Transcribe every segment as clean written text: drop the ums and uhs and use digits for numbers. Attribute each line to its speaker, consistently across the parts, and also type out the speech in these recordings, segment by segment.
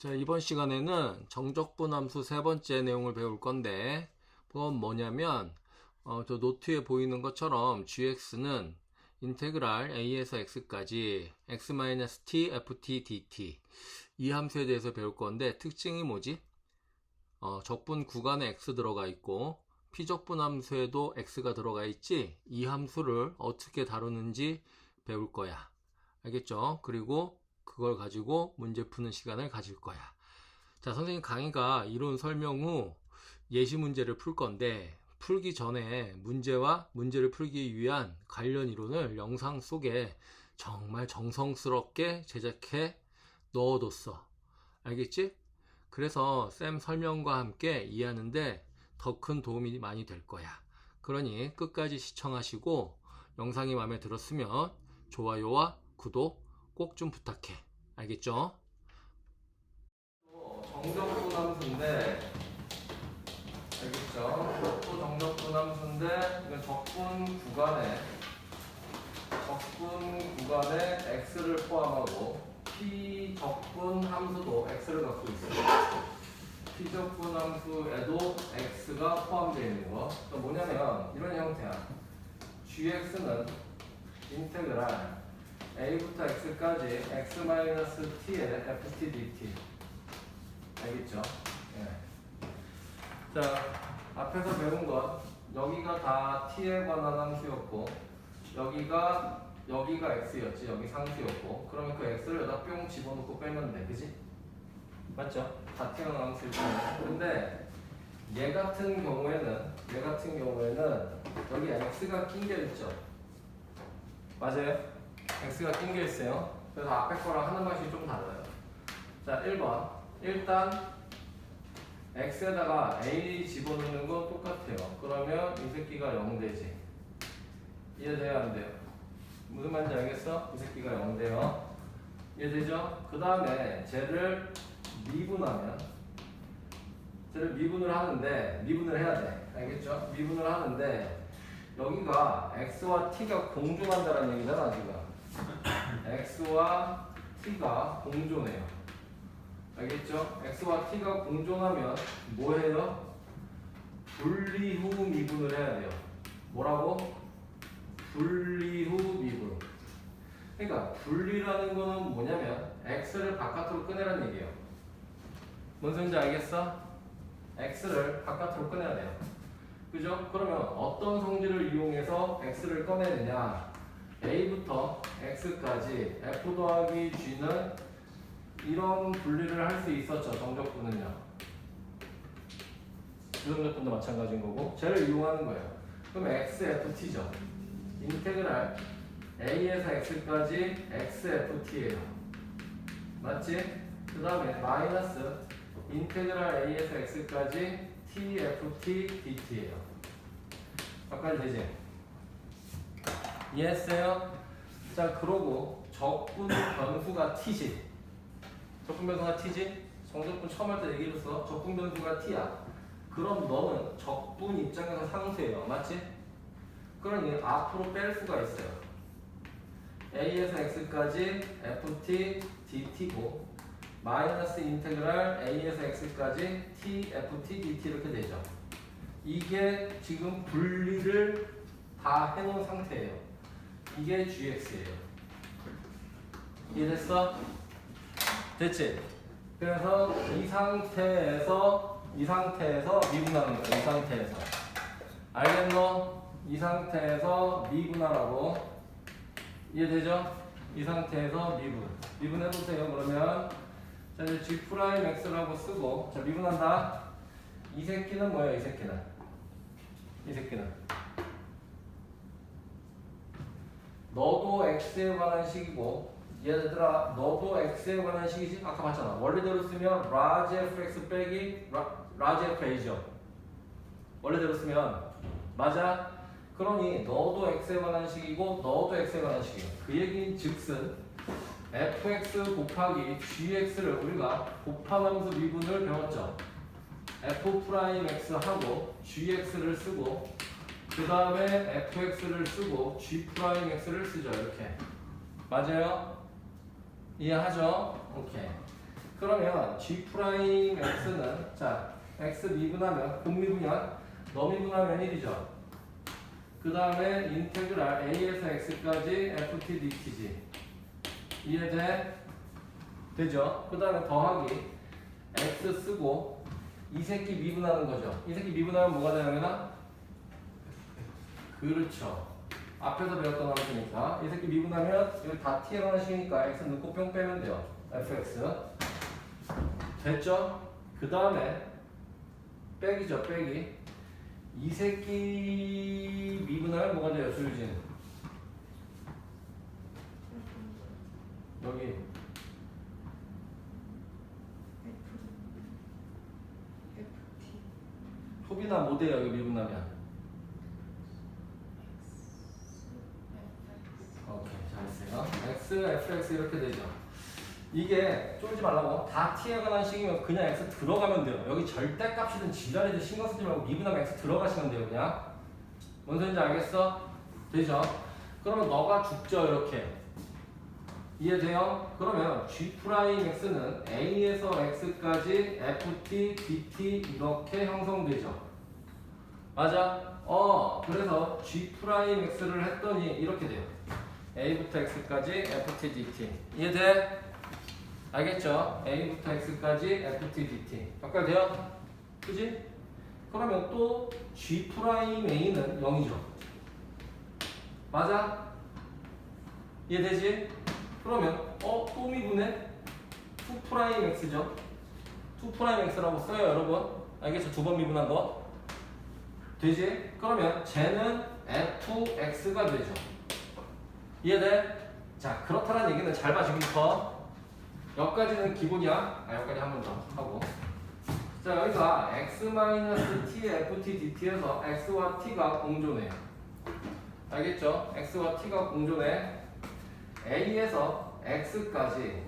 Speaker 1: 자, 이번 시간에는 정적분함수 세 번째 내용을 배울 건데, 그건 뭐냐면, 저 노트에 보이는 것처럼 gx는 인테그랄 a에서 x까지 x-t ft dt 이 함수에 대해서 배울 건데, 특징이 뭐지? 적분 구간에 x 들어가 있고, 피적분 함수에도 x가 들어가 있지, 이 함수를 어떻게 다루는지 배울 거야. 알겠죠? 그리고 그걸 가지고 문제 푸는 시간을 가질 거야. 자, 선생님 강의가 이론 설명 후 예시 문제를 풀 건데, 풀기 전에 문제와 문제를 풀기 위한 관련 이론을 영상 속에 정말 정성스럽게 제작해 넣어뒀어. 알겠지? 그래서 쌤 설명과 함께 이해하는데 더 큰 도움이 많이 될 거야. 그러니 끝까지 시청하시고 영상이 마음에 들었으면 좋아요와 구독 꼭 좀 부탁해. 알겠죠? 정적분 함수인데, 알겠죠? 또 정적분 함수인데, 이건 적분 구간에 x를 포함하고 p적분 함수도 x를 갖고 있어요. p적분 함수에도 x가 포함되어 있는 거. 또 뭐냐면 이런 형태야. gx는 인테그랄 a부터 x까지 x-t의 ft dt. 알겠죠? 예. 자, 앞에서 배운 것, 여기가 다 t에 관한 함수였고, 여기가 x였지, 여기 상수였고, 그러면 그 x를 여기다 뿅 집어넣고 빼면 돼, 그지? 맞죠? 다 t에 관한 함수일 거예요. 근데 얘 같은 경우에는 여기 x가 낀 게 있죠? 맞아요? x가 낀 게 있어요. 그래서 앞에 거랑 하는 맛이 좀 달라요. 자, 1번. 일단 x에다가 a 집어넣는 건 똑같아요. 그러면 이 새끼가 0 되지. 이해돼요? 안 돼요? 무슨 말인지 알겠어? 이 새끼가 0 돼요. 이해되죠? 그 다음에 쟤를 미분을 하는데, 미분을 해야 돼. 알겠죠? 미분을 하는데, 여기가 x와 t가 공존한다는 얘기잖아, 지금. x와 t가 공존해요. 알겠죠? x와 t가 공존하면 뭐해요? 분리 후 미분을 해야 돼요. 뭐라고? 분리 후 미분. 그러니까 분리라는 거는 뭐냐면 x를 바깥으로 꺼내라는 얘기예요. 뭔 소리인지 알겠어? x를 바깥으로 꺼내야 돼요. 그죠? 그러면 어떤 성질을 이용해서 x를 꺼내느냐? a부터 x까지 f 더하기 g는 이런 분리를 할 수 있었죠. 정적분은요. 유정적분도 마찬가지인 거고, 쟤를 이용하는 거예요. 그럼 xft죠. 인테그랄 a에서 x까지 xft예요. 맞지? 그 다음에 마이너스 인테그랄 a에서 x까지 tft dt예요. 바꿔도 되지? 이해했어요? 자, 그러고 적분 변수가 t지. 적분 변수가 t지? 정적분 처음 할 때 얘기했어. 적분 변수가 t야. 그럼 너는 적분 입장에서 상수예요. 맞지? 그러니 앞으로 뺄 수가 있어요. a에서 x까지 ft dt고 마이너스 인테그랄 a에서 x까지 tft dt 이렇게 되죠. 이게 지금 분리를 다 해놓은 상태예요. 이게 gx예요. 이해됐어? 됐지? 그래서 이 상태에서 미분하는 거야. 이 상태에서. 알겠노? 이 상태에서 미분하라고. 이해되죠? 이 상태에서 미분해보세요. 그러면 자, 이제 g'x라고 쓰고, 자, 미분한다. 이 새끼는 뭐예요? 이 새끼는 너도 x에 관한 식이고, 얘들아 너도 x에 관한 식이지? 아까 봤잖아. 원래대로 쓰면 large fx 빼기 large fa죠. 원래대로 쓰면 맞아? 그러니 너도 x에 관한 식이고 너도 x에 관한 식이에요. 그 얘기는 즉슨 fx 곱하기 gx를 우리가 곱함함수 미분을 배웠죠. f'x 하고 gx를 쓰고 그 다음에 fx를 쓰고 g'x를 쓰죠. 이렇게 맞아요? 이해하죠? 오케이. 그러면 G 프라임 X는 자 X 미분하면 곱미분이야. 너 미분하면 1이죠. 그 다음에 인테그랄 A에서 X까지 FT DT지. 이해돼? 되죠? 그 다음에 더하기 X 쓰고 이 새끼 미분하는 거죠. 이 새끼 미분하면 뭐가 돼요, 영현아? 그렇죠. 앞에서 배웠던 함수니까 이 새끼 미분하면 이거 다 t에 관한 식이니까 x 넣고 뿅 빼면 돼요. fx 됐죠? 그 다음에 빼기죠. 빼기 이 새끼 미분하면 뭐가 돼요, 수유진? 여기 소비나 못해요. 여기 미분하면. 오케이, 잘했어요. x, fx 이렇게 되죠. 이게 쫄지 말라고 다 t에 관한 식이면 그냥 x 들어가면 돼요. 여기 절대값이든 지랄이든 신경 쓰지 말고 미분하면 x 들어가시면 돼요. 그냥 뭔 소리인지 알겠어? 되죠? 그러면 너가 죽죠. 이렇게 이해돼요? 그러면 G'X는 A에서 X까지 FT, DT 이렇게 형성되죠. 맞아? 그래서 G'X를 했더니 이렇게 돼요. A부터 X까지 FT, DT. 이해돼? 알겠죠? A부터 X까지 FT, DT. 연결돼요? 그지? 그러면 또 G'A는 0이죠. 맞아? 이해되지? 그러면 또 미분해? 2'X죠? 2'X라고 써요, 여러분. 알겠죠? 두 번 미분한 거. 되지? 그러면 쟤는 fx가 되죠. 이해돼? 자, 그렇다는 얘기는 잘 봐, 지금부터. 여기까지는 기본이야. 여기까지 한 번 더 하고. 자, 여기가 x-t의 ft dt에서 x와 t가 공존해요. 알겠죠? x와 t가 공존해. A에서 X까지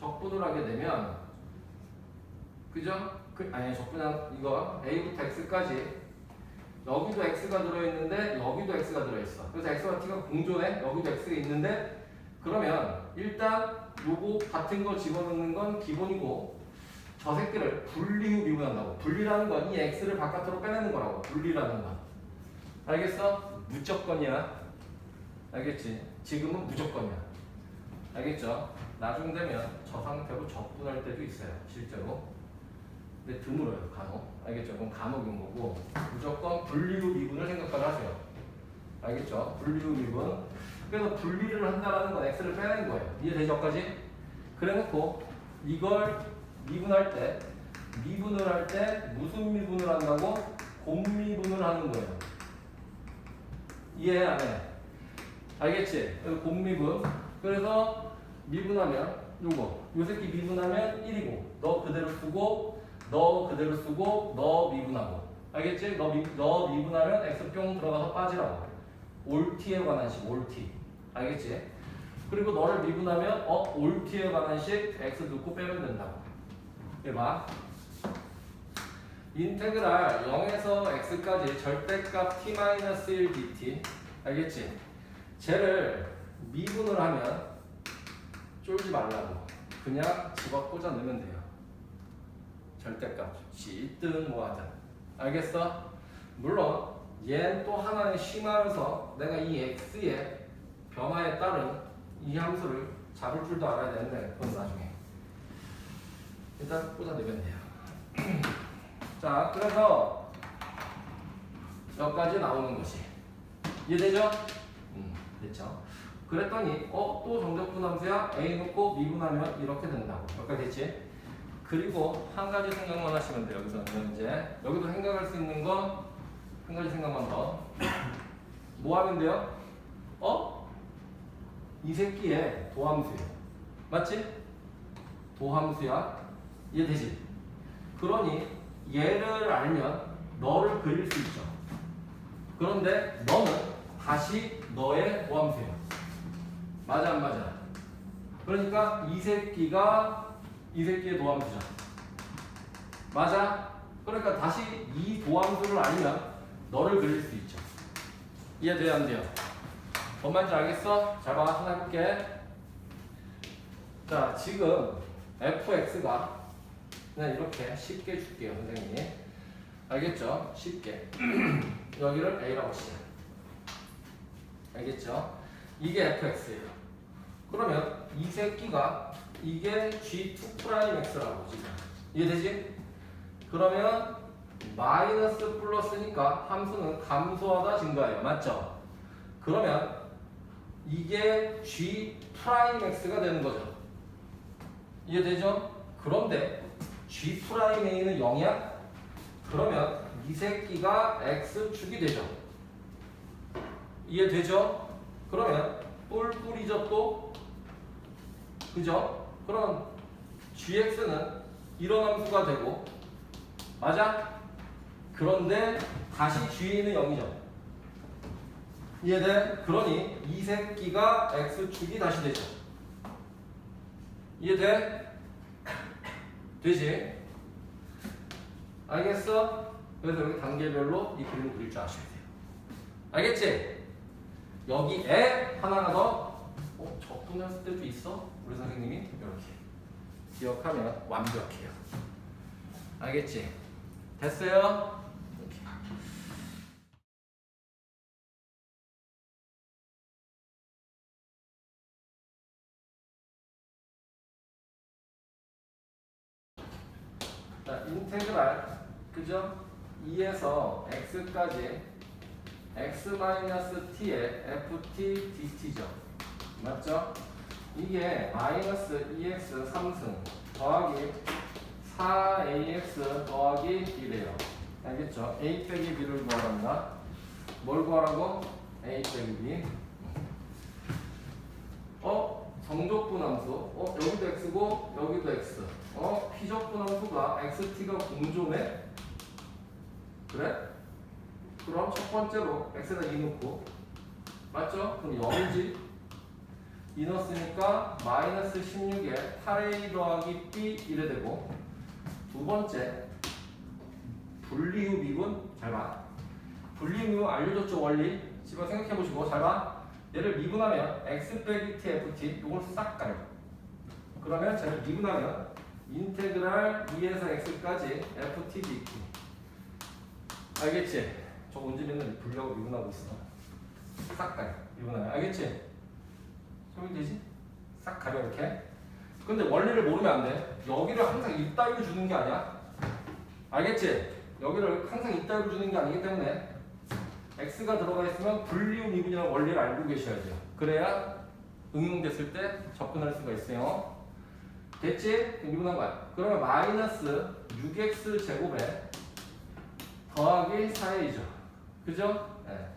Speaker 1: 적분을 하게 되면, 그죠? 아니, 적분한 이거 A부터 X까지 여기도 X가 들어있는데 여기도 X가 들어있어. 그래서 X와 T가 공존해. 여기도 X가 있는데, 그러면 일단 요거 같은 거 집어넣는 건 기본이고, 저 새끼를 분리 후 미분한다고. 분리라는 건 이 X를 바깥으로 빼내는 거라고. 분리라는 건. 알겠어? 무조건이야. 알겠지? 지금은 무조건이야. 알겠죠? 나중 되면 저 상태로 적분할 때도 있어요. 실제로. 근데 드물어요. 간혹. 알겠죠? 그럼 간혹인 거고, 무조건 분리 후 미분을 생각을 하세요. 알겠죠? 분리 후 미분. 그래서 분리를 한다라는 건 x를 빼내는 거예요. 이해되죠? 까지? 그래 놓고 이걸 미분할 때, 미분을 할 때 무슨 미분을 한다고? 곱미분을 하는 거예요. 이해 안 해? 알겠지? 곱미분. 그래서 미분하면 요거 요 새끼 미분하면 1이고, 너 그대로 쓰고, 너 그대로 쓰고, 너 미분하고. 알겠지? 너 미분하면 x뿅 들어가서 빠지라고. 올t에 관한 식, 올t. 알겠지? 그리고 너를 미분하면 올t에 관한 식 x 넣고 빼면 된다고. 해봐. 인테그랄 0에서 x까지 절대값 t-1 dt. 알겠지? 쟤를 미분을 하면 쫄지 말라고. 그냥 집어 꽂아 넣으면 돼요. 절대값. 있든 뭐 하든. 알겠어? 물론 얘는 또 하나의 심하여서 내가 이 x의 변화에 따른 이 함수를 잡을 줄도 알아야 되는데, 그건 나중에. 일단 꽂아 넣으면 돼요. 자, 그래서 여기까지 나오는 것이 이해되죠? 됐죠? 그랬더니 또 정적분 함수야. A 놓고 미분하면 이렇게 된다고. 여기까지 됐지? 그리고 한 가지 생각만 하시면 돼요. 여기서는 이제 여기도 생각할 수 있는 건 한 가지 생각만 더. 뭐 하면 돼요? 이 새끼의 도함수예요. 맞지? 도함수야. 이해되지? 그러니 얘를 알면 너를 그릴 수 있죠. 그런데 너는 다시 너의 도함수예요. 맞아 안 맞아? 그러니까 이 새끼의 도함수죠. 맞아? 그러니까 다시 이 도함수를 알면 너를 그릴 수 있죠. 이해돼요 안 돼요? 뭔 말인지 알겠어? 잘 봐. 하나 해볼게. 자, 지금 fx가 그냥 이렇게 쉽게 줄게요, 선생님이. 알겠죠? 쉽게. 여기를 a라고 치자. 알겠죠? 이게 fx예요. 그러면 이 새끼가 이게 g2'x라고 지금. 이해되지? 그러면 마이너스 플러스니까 함수는 감소하다 증가해요. 맞죠? 그러면 이게 g'x가 되는 거죠. 이해되죠? 그런데 g'a는 0이야? 그러면 이 새끼가 x축이 되죠. 이해되죠? 그러면 뿔뿔이죠 또? 그죠? 그럼 gx는 이런 함수가 되고 맞아? 그런데 다시 g는 0이죠. 이해돼? 그러니 이 새끼가 x축이 다시 되죠. 이해돼? 되지? 알겠어? 그래서 여기 단계별로 이 그림을 그릴 줄 아셔야 돼요. 알겠지? 여기에 하나가 더 적분했을 때도 있어? 우리 선생님이 이렇게 기억하면 완벽해요. 알겠지? 됐어요? 이렇게. 자, 인테그랄 그죠? 2에서 x까지 x-t의 ft dt죠. 맞죠? 이게 마이너스 2x 3승 더하기 4ax 더하기 b래요. 알겠죠? a 빼기 b를 구하랍니다. 뭘 구하라고? a 빼기 b. 정적분함수. 여기도 x고 여기도 x. 피적분함수가 xt가 공조네? 그래? 그럼 첫 번째로 x에다 2 넣고 맞죠? 그럼 0이지? 2 넣었으니까 마이너스 16에 8a 더하기 b 이래 되고 두 번째 분리후 미분 잘 봐. 분리후 미분 알려줬죠 원리? 집에 생각해보시고 잘 봐. 얘를 미분하면 x 빼기 t ft 이걸 싹 가려. 그러면 쟤를 미분하면 인테그랄 2에서 x까지 ft dt. 알겠지? 저 언제 맨날 분리하고 미분하고 있어. 싹 가려. 미분하면 알겠지? 소리 되지? 싹 가려 이렇게. 근데 원리를 모르면 안 돼. 여기를 항상 이따위로 주는 게 아니야. 알겠지? 여기를 항상 이따위로 주는 게 아니기 때문에 x가 들어가 있으면 분리후 미분이라는 원리를 알고 계셔야 돼요. 그래야 응용됐을 때 접근할 수가 있어요. 됐지? 미분한 거야. 그러면 마이너스 6x 제곱에 더하기 4a죠. 그죠? 네.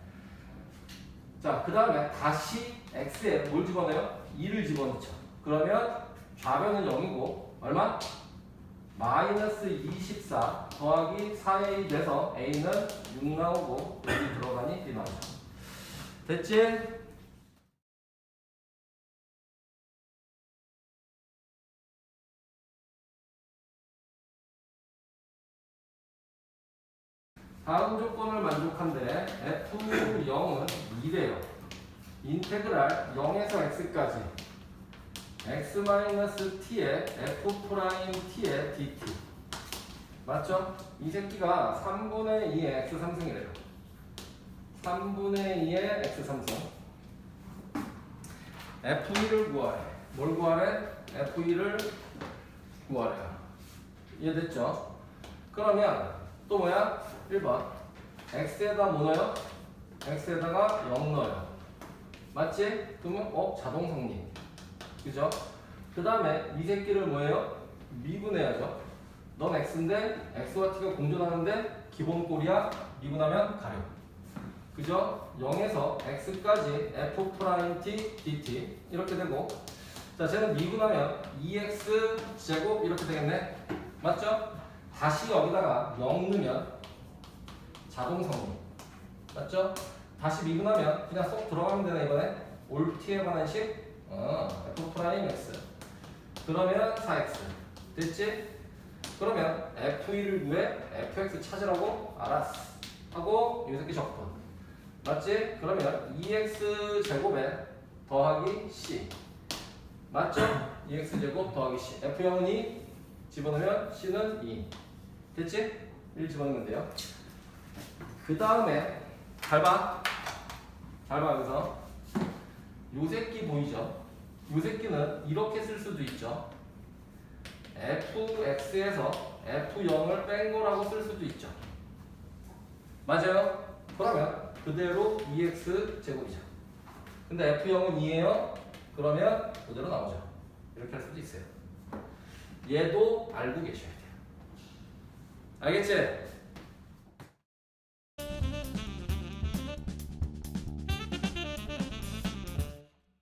Speaker 1: 자, 그 다음에 다시 x에 뭘 집어넣어요? 2를 집어넣죠. 그러면 좌변은 0이고 얼마? 마이너스 24 더하기 4a 돼서 a는 6 나오고 여기 들어가니 1 나오죠. 됐지? 다음 조건을 만족한데 f0은 2래요. 인테그랄 0에서 x까지 x-t의 f't의 dt 맞죠? 이 새끼가 3분의 2의 x 3승이래요. 3분의 2의 x 3승 f2를 구하래. 뭘 구하래? f2를 구하래요. 이해됐죠? 그러면 또 뭐야? 1번 x에다 뭐 넣어요? x에다가 0 넣어요. 맞지? 그러면 자동 성립. 그죠? 그 다음에 이 새끼를 뭐예요? 미분해야죠. 넌 x인데 x와 t가 공존하는데 기본 꼴이야. 미분하면 가려. 그죠? 0에서 x까지 f'(t) dt 이렇게 되고 자, 쟤는 미분하면 2x 제곱 이렇게 되겠네. 맞죠? 다시 여기다가 0 넣으면 자동 성립. 맞죠? 다시 미분하면 그냥 쏙 들어가면 되네. 이번에 올 t에 관한 식 f'(x) 그러면 4x 됐지? 그러면 f1을 구해 fx 찾으라고? 알았어 하고 이 새끼 적분 맞지? 그러면 2x 제곱에 더하기 c 맞죠? 2x제곱 더하기 c. F0은 2 집어넣으면 c는 2. 됐지? 1 집어넣으면 돼요. 그 다음에 잘 봐. 잘 봐. 여기서 요 새끼 보이죠? 요 새끼는 이렇게 쓸 수도 있죠. fx에서 f0을 뺀 거라고 쓸 수도 있죠. 맞아요? 그러면 그대로 2x 제곱이죠. 근데 f0은 2예요. 그러면 그대로 나오죠. 이렇게 할 수도 있어요. 얘도 알고 계셔야 돼요. 알겠지?